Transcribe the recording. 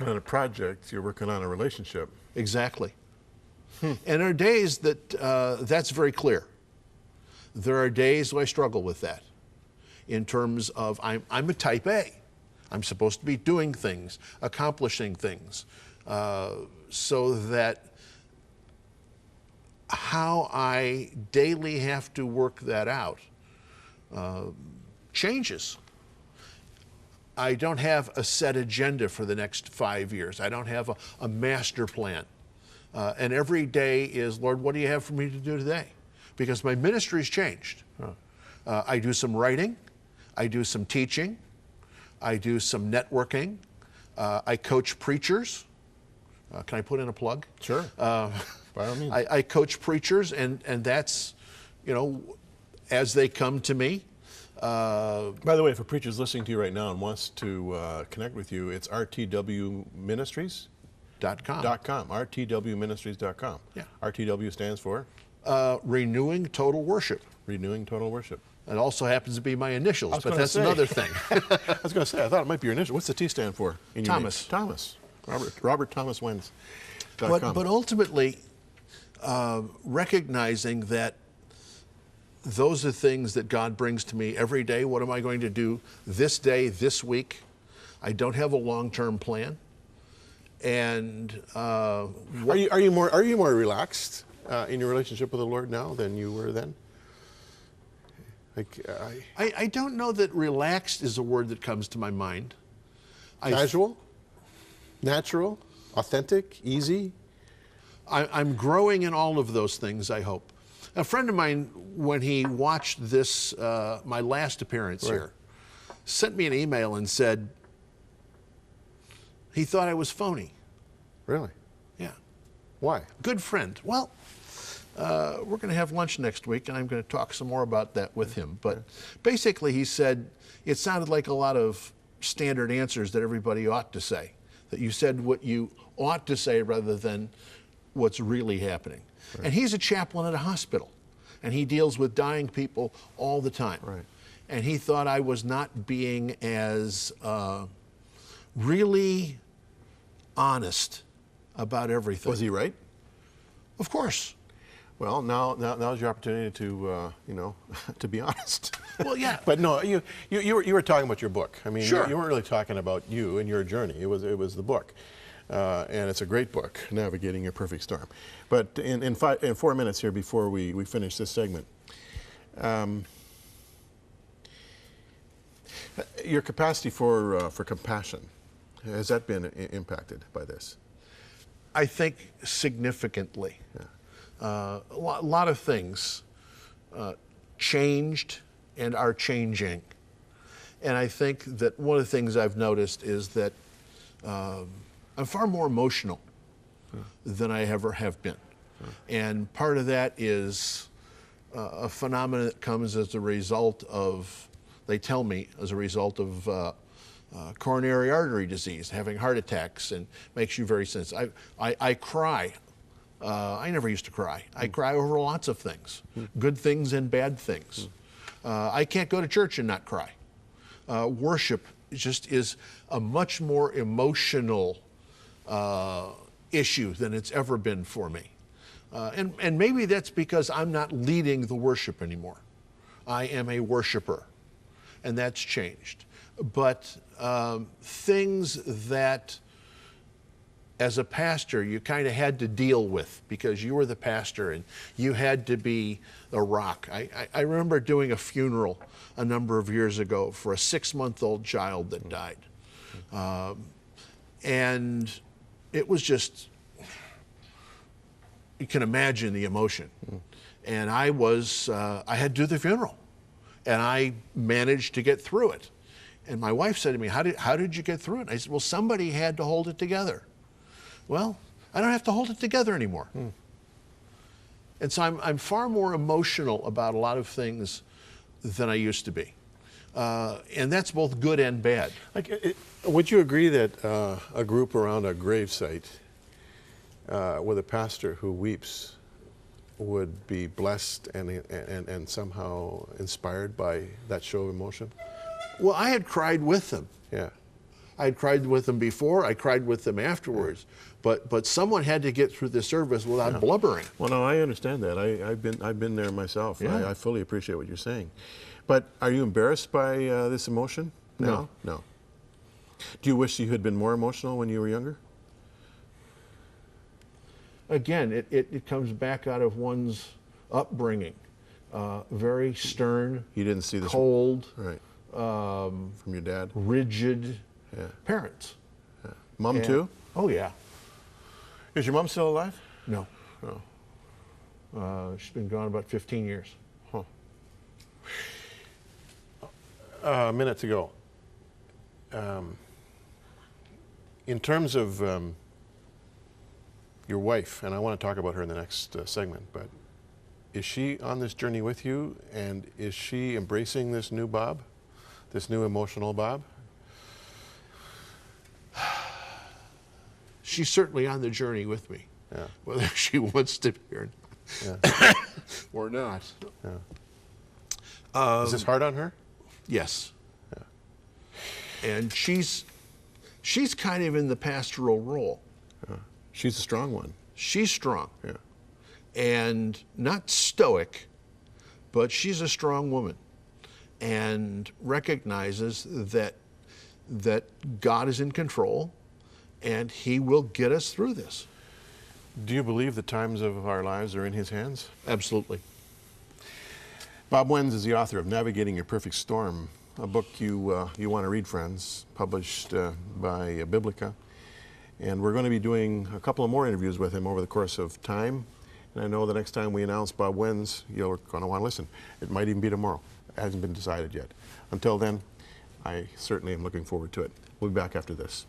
on a project, you're working on a relationship. Exactly. And there are days that that's very clear. There are days where I struggle with that in terms of I'm a type A. I'm supposed to be doing things, accomplishing things, so that how I daily have to work that out changes. I don't have a set agenda for the next 5 years. I don't have a master plan. And every day is, Lord, what do you have for me to do today? Because my ministry's changed. I do some writing. I do some teaching. I do some networking. I coach preachers. Can I put in a plug? Sure. By all means. I coach preachers, and that's, as they come to me. By the way, if a preacher's listening to you right now and wants to connect with you, it's rtwministries.com. rtwministries.com. Yeah. RTW stands for? Renewing Total Worship. Renewing Total Worship. It also happens to be my initials, but that's another thing. I was going to say, I thought it might be your initial. What's the T stand for? In your Thomas. Name? Thomas. Robert Thomas Wenz. But ultimately, recognizing that those are things that God brings to me every day. What am I going to do this day, this week? I don't have a long-term plan. And are you more relaxed in your relationship with the Lord now than you were then? I don't know that relaxed is a word that comes to my mind. Casual? Natural? Authentic? Easy? I'm growing in all of those things, I hope. A friend of mine, when he watched this, my last appearance here, sent me an email and said he thought I was phony. Really? Yeah. Why? Good friend. Well, we're going to have lunch next week, and I'm going to talk some more about that with him. But basically, he said it sounded like a lot of standard answers that everybody ought to say, that you said what you ought to say rather than what's really happening. Right. And he's a chaplain at a hospital, and he deals with dying people all the time. Right. And he thought I was not being as really honest about everything. Was he right? Of course. Well, now's your opportunity to to be honest. Well, yeah. But no, you were talking about your book. I mean, sure. You weren't really talking about you and your journey. It was the book, and it's a great book, Navigating Your Perfect Storm. But in 4 minutes here before we finish this segment, your capacity for compassion, has that been impacted by this? I think significantly. Yeah. A lot of things changed and are changing. And I think that one of the things I've noticed is that I'm far more emotional than I ever have been. And part of that is a phenomenon that comes as a result of, they tell me, as a result of coronary artery disease, having heart attacks, and makes you very sensitive. I cry. I never used to cry. I cry over lots of things, good things and bad things. I can't go to church and not cry. Worship just is a much more emotional issue than it's ever been for me. And maybe that's because I'm not leading the worship anymore. I am a worshiper, and that's changed. But things that, as a pastor, you kind of had to deal with because you were the pastor and you had to be the rock. I remember doing a funeral a number of years ago for a 6-month-old child that died. And it was just, you can imagine the emotion. And I had to do the funeral, and I managed to get through it. And my wife said to me, how did you get through it? And I said, well, somebody had to hold it together. Well, I don't have to hold it together anymore. And so I'm far more emotional about a lot of things than I used to be. And that's both good and bad. Would you agree that a group around a gravesite with a pastor who weeps would be blessed and somehow inspired by that show of emotion? Well, I had cried with them. Yeah. I cried with them before, I cried with them afterwards. But someone had to get through the service without blubbering. Well, no, I understand that. I've been there myself. Yeah. I fully appreciate what you're saying. But are you embarrassed by this emotion now? No. Do you wish you had been more emotional when you were younger? Again, it comes back out of one's upbringing. Very stern, You didn't see this cold, right from your dad? rigid Yeah. parents. Mom And- too? Oh, yeah. Is your mom still alive? No. No. She's been gone about 15 years. Huh. A minute to go. In terms of your wife, and I want to talk about her in the next segment, but is she on this journey with you, and is she embracing this new Bob, this new emotional Bob? She's certainly on the journey with me, Yeah. whether she wants to be Yeah. or not. Is this hard on her? Yes. And she's kind of in the pastoral role. She's a strong one. She's strong Yeah. and not stoic, but she's a strong woman and recognizes that God is in control and He will get us through this. Do you believe the times of our lives are in His hands? Absolutely. Bob Wenz is the author of Navigating Your Perfect Storm, a book you want to read, friends, published by Biblica. And we're going to be doing a couple of more interviews with him over the course of time. And I know the next time we announce Bob Wenz, you're going to want to listen. It might even be tomorrow. It hasn't been decided yet. Until then, I certainly am looking forward to it. We'll be back after this.